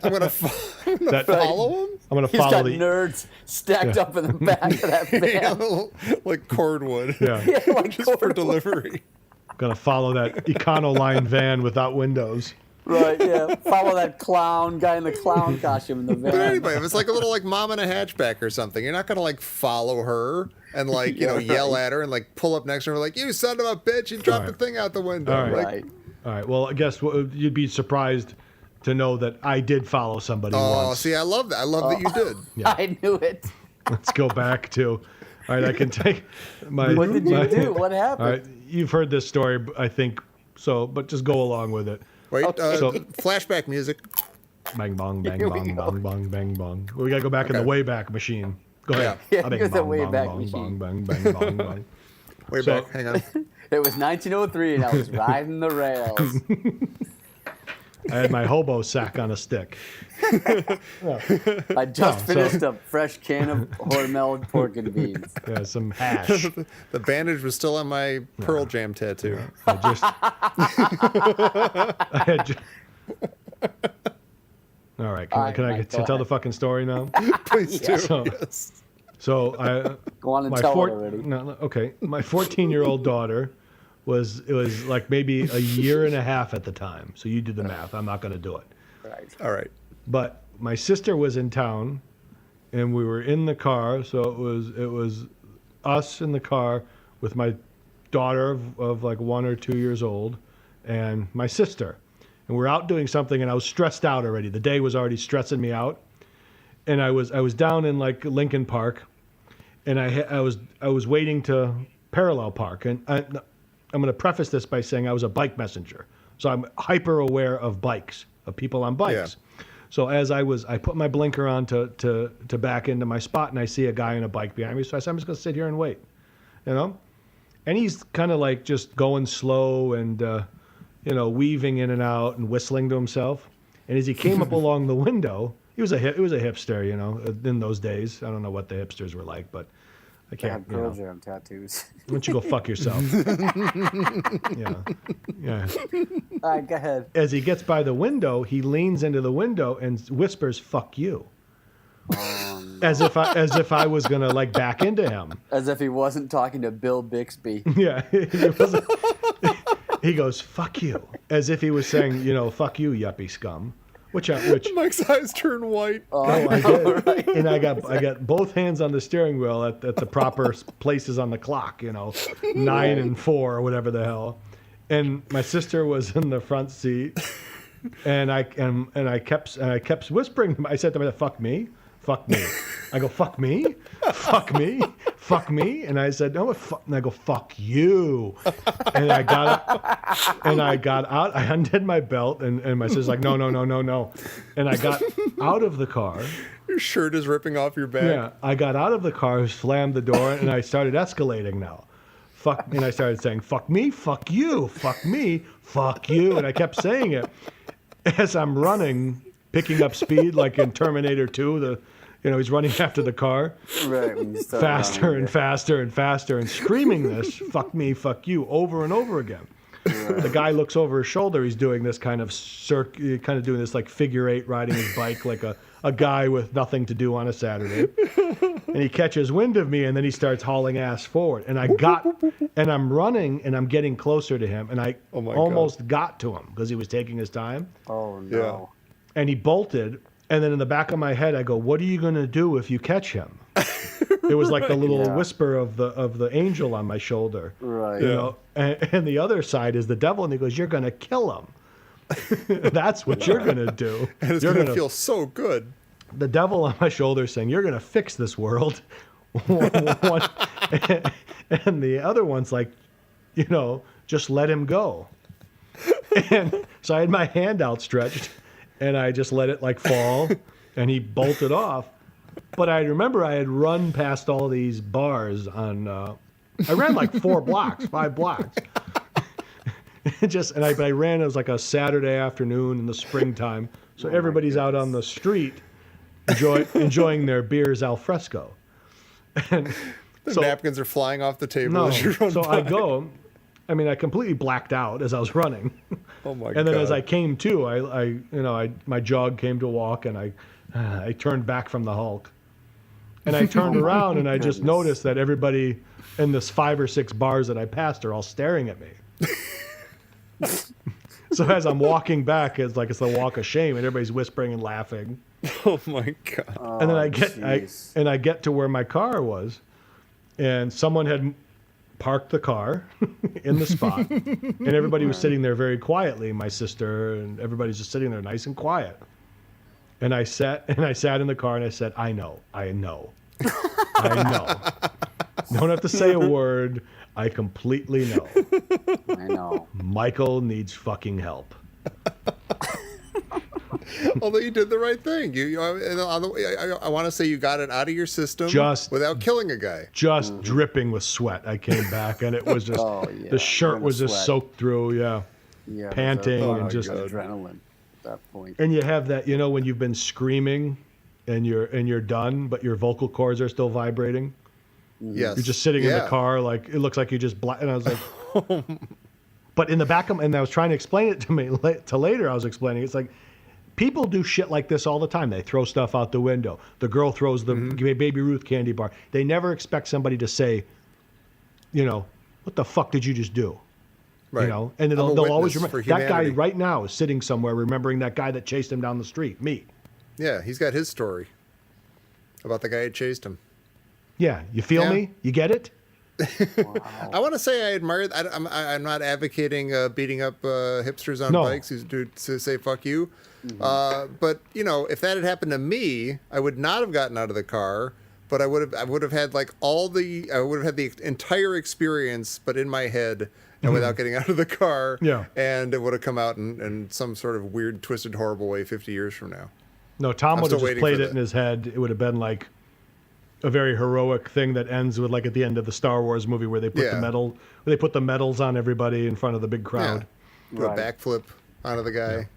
I'm going to follow him? I'm going to He's follow got nerds stacked up in the back of that van. Like cordwood. Yeah. Yeah, like Just for Gordon. delivery. Going to follow that Econoline van without windows. Right, yeah. Follow that guy in the clown costume in the van. But anyway, if it's like a little mom in a hatchback or something, you're not gonna follow her and yell at her and pull up next to her like, you son of a bitch, you dropped the thing out the window. All right. Right. All right. Well, I guess you'd be surprised to know that I did follow somebody Oh, once. see, I love that. I love that you did. I knew it. Let's go back to. All right, I can take my. What did you do? What happened? All right, you've heard this story, I think. So, but just go along with it. Wait, Okay. flashback music. Bang bong, bang Here we bong, go. bong bong, bang bong. We gotta go back in the Okay. Wayback Machine. Go ahead. Yeah, Bang, here's the bong, Wayback bong, Machine. Bong, bang, bang, bong, bong. Way So- back. Hang on. It was 1903 and I was riding the rails. I had my hobo sack on a stick. I just finished a fresh can of Hormel pork and beans. Yeah, some hash. The bandage was still on my Pearl Jam tattoo. I just. I had just. All right, All right, can I Mike, get go to tell the ahead. fucking story now? Please do. So- Yes. So I. Go on and my tell four- it already. No, okay. My 14-year-old daughter was maybe a year and a half at the time. So you do the math. I'm not going to do it. Right. All right. But my sister was in town, and we were in the car. So it was us in the car with my daughter of 1 or 2 years old, and my sister, and we're out doing something. And I was stressed out already. The day was already stressing me out, and I was down in Lincoln Park, and I was waiting to parallel park, and I'm going to preface this by saying I was a bike messenger, so I'm hyper aware of bikes, of people on bikes. Yeah. So as I put my blinker on to back into my spot, and I see a guy on a bike behind me, so I said, I'm just going to sit here and wait, and he's kind of just going slow and weaving in and out and whistling to himself, and as he came up along the window, he was a hipster, in those days. I don't know what the hipsters were like, but I I can't. have Pearl Jam tattoos. Why don't you go fuck yourself? Yeah. All right, go ahead. As he gets by the window, he leans into the window and whispers, "Fuck you," as if I was gonna back into him. As if he wasn't talking to Bill Bixby. Yeah, he goes, "Fuck you," as if he was saying, "Fuck you, yuppie scum." Which Mike's eyes turn white. I did. Right. And I got both hands on the steering wheel at the proper places on the clock, 9 and 4 or whatever the hell. And my sister was in the front seat, and I kept whispering to him. I said to myself, "Fuck me, fuck me." I go, "Fuck me, fuck me, fuck me," and I said, "No," and I go, "Fuck you," and I got out. I undid my belt, and my sister's like, "No," and I got out of the car. Your shirt is ripping off your back. Yeah, I got out of the car, slammed the door, and I started escalating now. And I started saying, "Fuck me, fuck you, fuck me, fuck you," and I kept saying it as I'm running, picking up speed like in Terminator 2. He's running after the car, Right. When you start faster running, and faster and faster, and screaming this, "Fuck me, fuck you," over and over again. The guy looks over his shoulder. He's doing this kind of doing this figure eight, riding his bike like a guy with nothing to do on a Saturday. And he catches wind of me, and then he starts hauling ass forward. And I'm running, and I'm getting closer to him, and I Oh my almost got to him because he was taking his time. Oh, no. And he bolted. And then in the back of my head, I go, "What are you going to do if you catch him?" It was like the little Yeah. whisper of the angel on my shoulder. Right. And the other side is the devil, and he goes, "You're going to kill him." That's what you're going to do. And it's You're going to gonna- feel so good. The devil on my shoulder saying, "You're going to fix this world." And the other one's like, "Just let him go." And so I had my hand outstretched, and I just let it fall. and he bolted off. But I remember I had run past all these bars on. I ran like 5 blocks. I ran. It was like a Saturday afternoon in the springtime, so everybody's out on the street enjoying their beers al fresco. And The napkins are flying off the table as you run by. I go. I mean, I completely blacked out as I was running. Oh my god! And then as I came to, my jog came to a walk, and I turned back from the Hulk, and I turned around and I just noticed that everybody in this 5 or 6 bars that I passed are all staring at me. So as I'm walking back, it's the walk of shame, and everybody's whispering and laughing. Oh my god! And then I get to where my car was, and someone had parked the car in the spot, and everybody was sitting there very quietly. My sister and everybody's just sitting there nice and quiet. And I sat in the car and I said, I know. Don't have to say a word. I completely know. I know. Michael needs fucking help. Although you did the right thing. I want to say you got it out of your system without killing a guy. Just dripping with sweat. I came back and it was just, the shirt was just soaked through, panting and just adrenaline at that point. And you have that, when you've been screaming and you're done, but your vocal cords are still vibrating. Yes. You're just sitting in the car, like it looks like you just and I was like, but in the back of, and I was trying to explain it to me later. I was explaining it's like people do shit like this all the time. They throw stuff out the window. The girl throws the Baby Ruth candy bar. They never expect somebody to say, what the fuck did you just do? Right. And they'll always remember that guy right now is sitting somewhere remembering that guy that chased him down the street. Me. Yeah, he's got his story about the guy who chased him. Yeah, you feel me? You get it? Wow. I want to say I admire. I'm not advocating beating up hipsters on bikes who say "fuck you," but if that had happened to me, I would not have gotten out of the car. But I would have had I would have had the entire experience, but in my head and without getting out of the car. Yeah, and it would have come out in some sort of weird, twisted, horrible way 50 years from now. No, Tom would have just played it in his head. It would have been like a very heroic thing that ends with, like at the end of the Star Wars movie, where they put the medals on everybody in front of the big crowd. Yeah. Do a backflip onto the guy.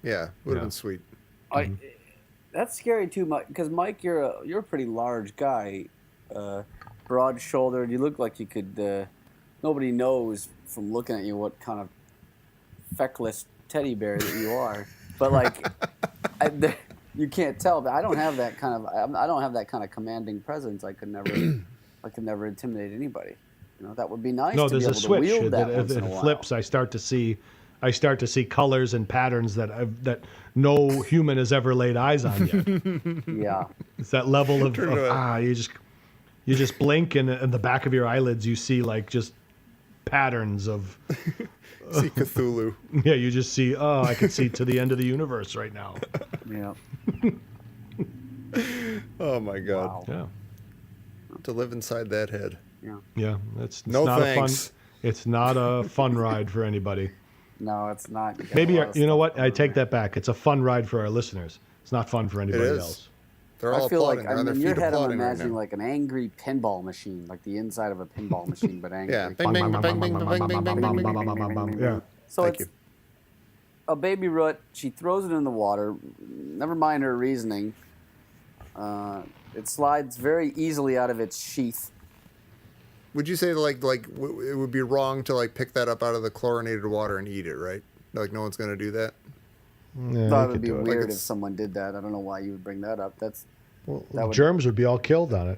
Yeah, would have been sweet. That's scary too, Mike. Because Mike, you're a pretty large guy, broad-shouldered. You look like you could. Nobody knows from looking at you what kind of feckless teddy bear that you are. But you can't tell, but I don't have that kind of commanding presence. I could never intimidate anybody. That would be nice. No, to there's be a able switch. to wield that If it flips, I start to see colors and patterns that no human has ever laid eyes on yet. Yeah, it's that level of you just blink and in the back of your eyelids you see like just patterns of. See Cthulhu. Yeah, you just see, I can see to the end of the universe right now. Yeah. Oh, my God. Wow. Yeah. To live inside that head. Yeah. Yeah, it's no not thanks. It's not a fun ride for anybody. No, it's not. Maybe, you know what? I take that back. It's a fun ride for our listeners. It's not fun for anybody else. They're all I feel applauding. like in your head I'm imagining right like an angry pinball machine, like the inside of a pinball machine, but angry. Yeah. Bang, bang, bang, bang, bang, bang, bang, bang, bang, bang. Yeah. So Thank it's a Baby Ruth. She throws it in the water. Never mind her reasoning. It slides very easily out of its sheath. Would you say it would be wrong to pick that up out of the chlorinated water and eat it, right? Like no one's going to do that? Yeah, Thought it would be weird if someone did that. I don't know why you would bring that up. Germs would be all killed on it.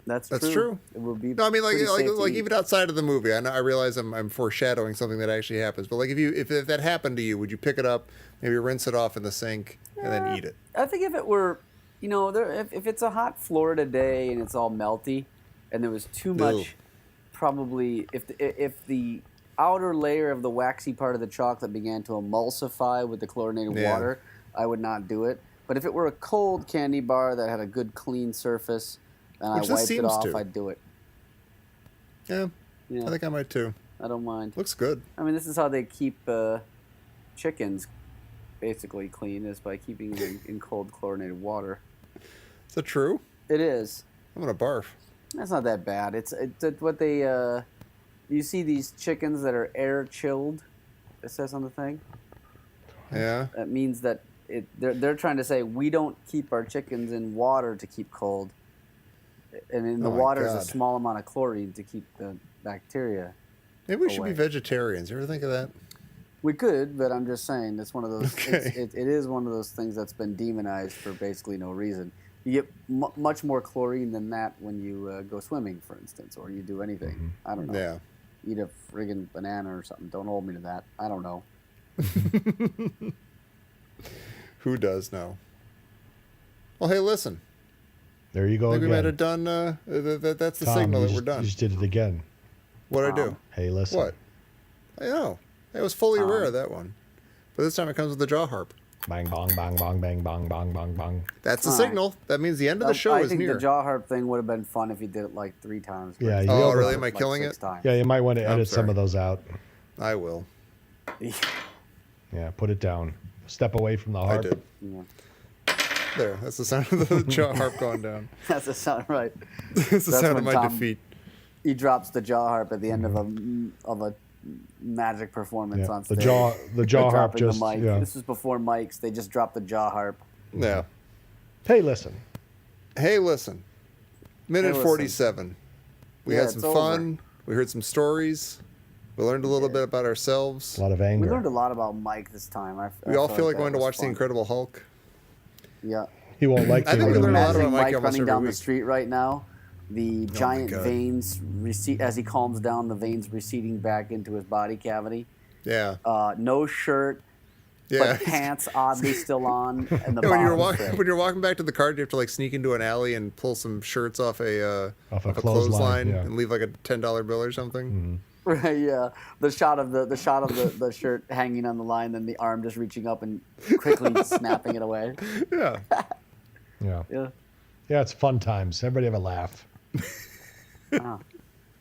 That's true. It would be. No, I mean like even outside of the movie. I realize I'm foreshadowing something that actually happens. But if that happened to you, would you pick it up, maybe rinse it off in the sink, and then eat it? I think if it were, if it's a hot Florida day and it's all melty, and there was too much, probably if the outer layer of the waxy part of the chocolate began to emulsify with the chlorinated water, I would not do it. But if it were a cold candy bar that had a good clean surface and I wiped it off, I'd do it. Yeah, I think I might too. I don't mind. Looks good. I mean, this is how they keep chickens basically clean is by keeping them in cold chlorinated water. Is that true? It is. I'm gonna barf. That's not that bad. It's what they. You see these chickens that are air chilled. It says on the thing. Yeah. That means that they're trying to say we don't keep our chickens in water to keep cold, and in the water is a small amount of chlorine to keep the bacteria. Maybe we should away. be vegetarians. You ever think of that? We could, but I'm just saying it's one of those. Okay. It is one of those things that's been demonized for basically no reason. You get much more chlorine than that when you go swimming, for instance, or you do anything. Mm-hmm. I don't know. Yeah. Eat a friggin' banana or something. Don't hold me to that. I don't know. Who does know? Well, hey, listen. There you go I think again. we might have done. That's the Tom, signal you that we're just- done. You just did it again. What'd I do? Hey, listen. What? I know. I was fully aware of that one. But this time it comes with the jaw harp. Bang, bong, bang, bong, bang, bong, bong, bong, bong. That's the All right. signal. That means the end of the show I is think near. the jaw harp thing would have been fun if you did it like 3 times. Yeah, versus you Oh, over- really? Am I like killing 6 it? times. Yeah, you might want to I'm edit some sorry. of those out. I will. Yeah, put it down. Step away from the I harp. did. Yeah. There. That's the sound of the jaw harp going down. That's the sound, right? That's the That's sound of when my Tom- defeat. He drops the jaw harp at the end Mm-hmm. of a magic performance Yeah, on the stage. jaw They're harp dropping just the mic. yeah. This is before mics. They just dropped the jaw harp. Yeah. Hey, listen. Hey, listen. Minute Hey, listen. 47. We Yeah, had some it's fun. We heard some stories. We learned a little bit about ourselves. A lot of We anger. learned a lot about Mike this time. We all feel like that going to was watch The fun. Incredible Hulk. Yeah. He won't like I you think we when learned a lot Imagining about Mike Mike almost running every down the week. street right now, the giant God. veins recede as he calms down. The veins receding back into his body cavity. Yeah. No shirt, Yeah. but pants oddly still on, and the Yeah, when you're bottom walking strip. when you're walking back to the car, do you have to like sneak into an alley and pull some shirts off a Clothesline, clothesline yeah. and leave like a $10 bill or something? Right, yeah. The shot of the shirt hanging on the line, then the arm just reaching up and quickly snapping it away. Yeah. Yeah. Yeah. Yeah, it's fun times. Everybody have a laugh. Ah.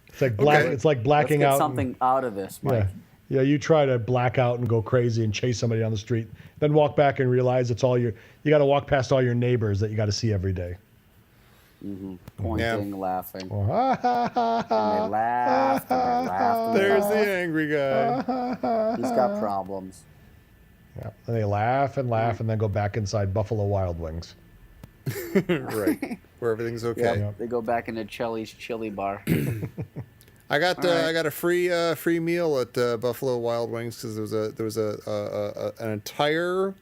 It's like black. Okay. It's like Let's blacking get out. something out of this, Mike. Yeah. Yeah, you try to black out and go crazy and chase somebody down the street, then walk back and realize it's all you got to walk past all your neighbors that you got to see every day. Pointing, laughing. Oh, ha, ha, ha, And they ha. laughed and they laughed. And they There's laughed. the angry guy. He's got problems. Yeah. And they laugh and laugh and then go back inside Buffalo Wild Wings. Right. Where everything's Yeah, okay. they go back into Chelly's Chili Bar. I got All right. I got a free meal at Buffalo Wild Wings because there was an entire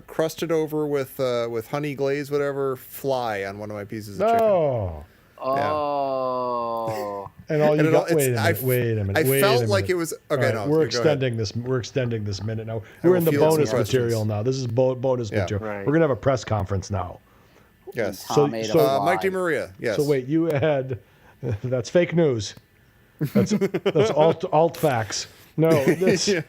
crusted over with honey glaze whatever fly on one of my pieces of chicken. Oh. Oh. And all And you it all- got. Wait a it's- minute. Wait a minute. I wait felt a like minute. it was okay. All right, No, we're go extending ahead. this. We're extending this minute now. I We're will in the field some bonus questions. material now. This is bonus Yeah. material. Right. We're gonna have a press conference now. Yes. Tom ate a so- fly. Mike DiMaria. Yes. So wait, you had that's fake news. That's alt facts. No, this, wait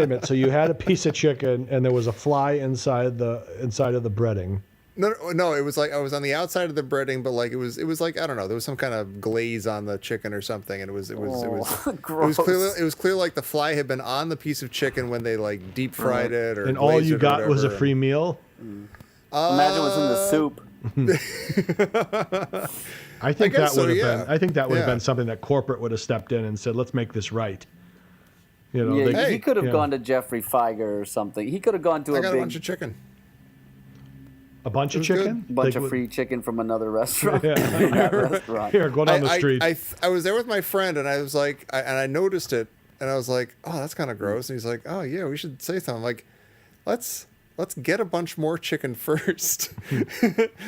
a minute. So you had a piece of chicken and there was a fly inside of the breading. No, it was like I was on the outside of the breading, but like it was like I don't know. There was some kind of glaze on the chicken or something, and it was Gross. it was clear like the fly had been on the piece of chicken when they like deep fried it or And all glazed you it or got was a whatever. free meal. Imagine what's in the soup. I think guess that so, would have yeah. been. I think that would have Yeah. been something that corporate would have stepped in and said, "Let's make this right." You know, Yeah, they- he could have yeah. gone to Jeffrey Feiger or something. He could have gone to I a got a big bunch of chicken. a bunch of was good. chicken. bunch They of would- free chicken from another restaurant. Yeah. That restaurant. Here, go down the street. I was there with my friend, and I was like, and I noticed it, and I was like, oh, that's kind of gross. And he's like, oh yeah, we should say something. I'm like, let's get a bunch more chicken first.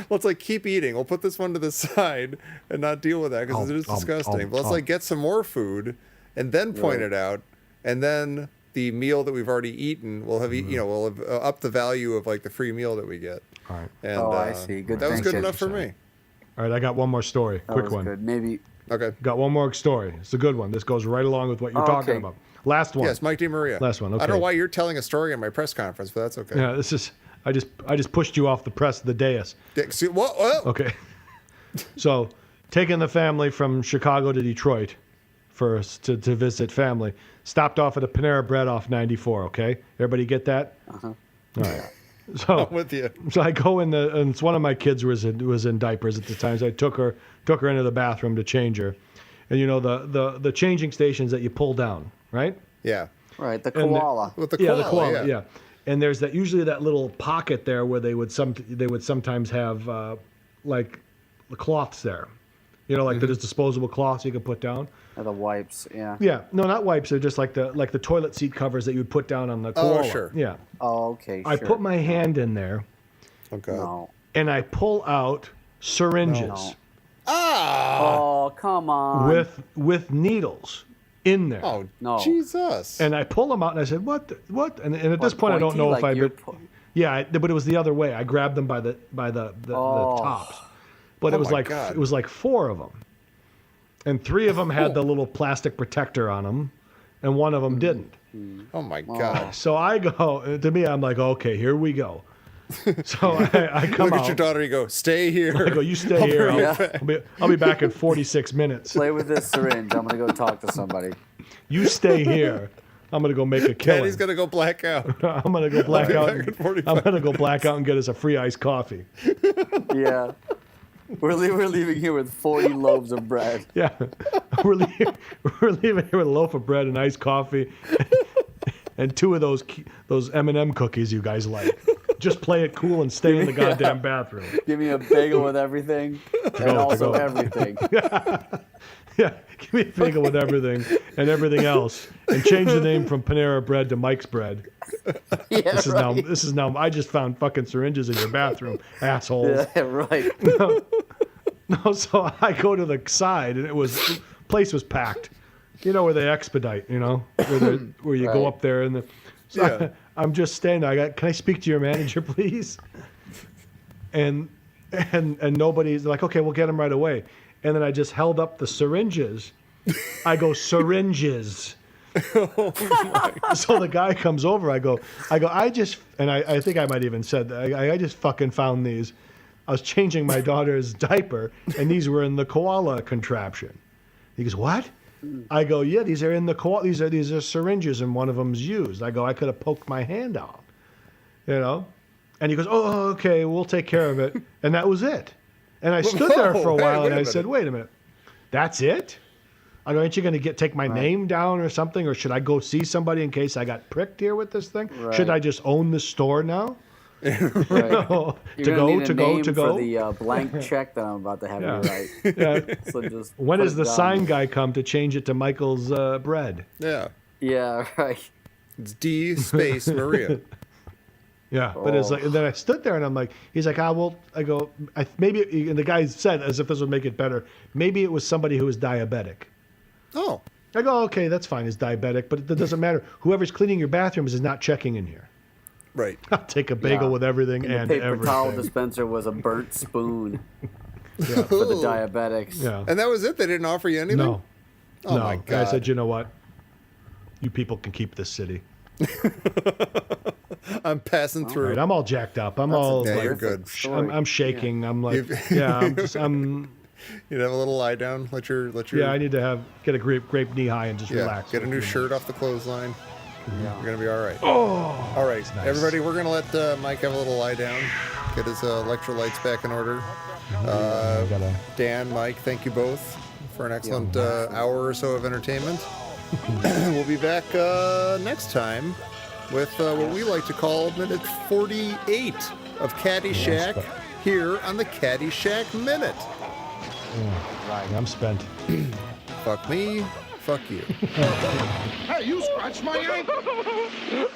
Let's like keep eating. We'll put this one to the side and not deal with that because it is disgusting. But let's like get some more food and then point it out, and then the meal that we've already eaten will have we'll have upped the value of like the free meal that we get. All right. And, Oh, I see. Good That was thing. good enough for me. All right, I got one more story. That Quick was one. good. Maybe. Okay. Got one more story. It's a good one. This goes right along with what you're talking Okay. about. Last one. Yes, Mike DiMaria. Last one, I don't okay. know why you're telling a story in my press conference, but that's okay. Yeah, this is. I just pushed you off the press of the dais. What? Okay. So, taking the family from Chicago to Detroit to visit family. Stopped off at a Panera Bread off 94. Okay, everybody get that? All right. So I'm with you. So I go in and it's one of my kids was in diapers at the time. So I took her into the bathroom to change her, and the changing stations that you pull down, right? Yeah. Right, the koala. With the koala, yeah. And there's usually that little pocket there where they would sometimes have like the cloths there, like there's disposable cloths you can put down. Or the wipes, yeah. Yeah, no, not wipes. They're just like the toilet seat covers that you would put down on the koala. Oh, sure. Yeah. Oh, okay. I put my hand in there. Okay. No. And I pull out syringes No. Ah! Oh, come on. with needles in there. Oh, No. Jesus. And I pull them out and I said, "What? What?" And at this point, I don't pointy? know Like if I. you're Yeah, but it was the other way. I grabbed them by the tops, but Oh it was my God. it was like 4 of them, and 3 of them had the little plastic protector on them, and 1 of them didn't. Oh, my God. So I go to me. I'm like, okay, here we go. So I come Look out. at your daughter. You go, stay here. I go, you stay here. I'll be back in 46 minutes. Play with this syringe. I'm going to go talk to somebody. You stay here. I'm gonna go make a killing. Daddy's going to go black out. I'm gonna go black out. back in 45 I'm gonna go black out and get us a free iced coffee. Yeah. We're leaving here with 40 loaves of bread. Yeah, we're leaving here with a loaf of bread and iced coffee, and 2 of those M&M cookies you guys like. Just play it cool and stay in the goddamn bathroom. Give me a bagel with everything, and also everything. Yeah, give me a bagel with everything and everything else, and change the name from Panera Bread to Mike's Bread. Yeah, This is right. now. I just found fucking syringes in your bathroom, assholes. Yeah, right. No, so I go to the side, and place was packed. You know where they expedite. Where you go Right. up there and Yeah. I'm just standing there. Can I speak to your manager, please? And nobody's like, okay, we'll get him right away. And then I just held up the syringes. I go, syringes. So the guy comes over. I go, I think I might even said that. I just fucking found these. I was changing my daughter's diaper, and these were in the koala contraption. He goes, what? I go, yeah, these are in the koala. These are syringes, and one of them's used. I go, I could have poked my hand out, And he goes, oh, okay, we'll take care of it. And that was it. And I stood there for a while, and I said, wait a minute, that's it? I go, aren't you going to take my name down or something? Or should I go see somebody in case I got pricked here with this thing? Right. Should I just own the store now? Right. To You're go, gonna need a to go, name to go. for the blank check that I'm about to have Yeah. you write. Yeah. So just When put does it the down. sign guy come to change it to Michael's bread? Yeah. Yeah, right. It's D space Maria. Yeah, but it's like, and then I stood there and I'm like, he's like, I go, maybe, and the guy said, as if this would make it better, maybe it was somebody who was diabetic. Oh. I go, okay, that's fine, he's diabetic, but it doesn't matter. Whoever's cleaning your bathrooms is not checking in here. Right. I'll take a bagel Yeah. with everything And and the paper everything. towel dispenser was a burnt spoon Yeah. for the diabetics. Yeah. And that was it? They didn't offer you anything? No. Oh, no. my And God. I said, you know what? You people can keep this city. I'm passing All through. right, I'm all jacked up. I'm all Yeah, like, you're good. I'm shaking. I'm like, You've- yeah, You'd have a little lie down. Let your yeah, I need to get a grape knee high and just yeah, relax. get a for new few shirt off the clothesline. Yeah. You're gonna be all right. Oh, All right, nice. everybody, we're gonna let Mike have a little lie down, get his electrolytes back in order. I gotta. Dan, Mike, thank you both for an excellent hour or so of entertainment. We'll be back next time with what we like to call minute 48 of Caddyshack here on the Caddyshack Minute. I'm spent. Fuck me, fuck you. Hey, you scratched my ankle.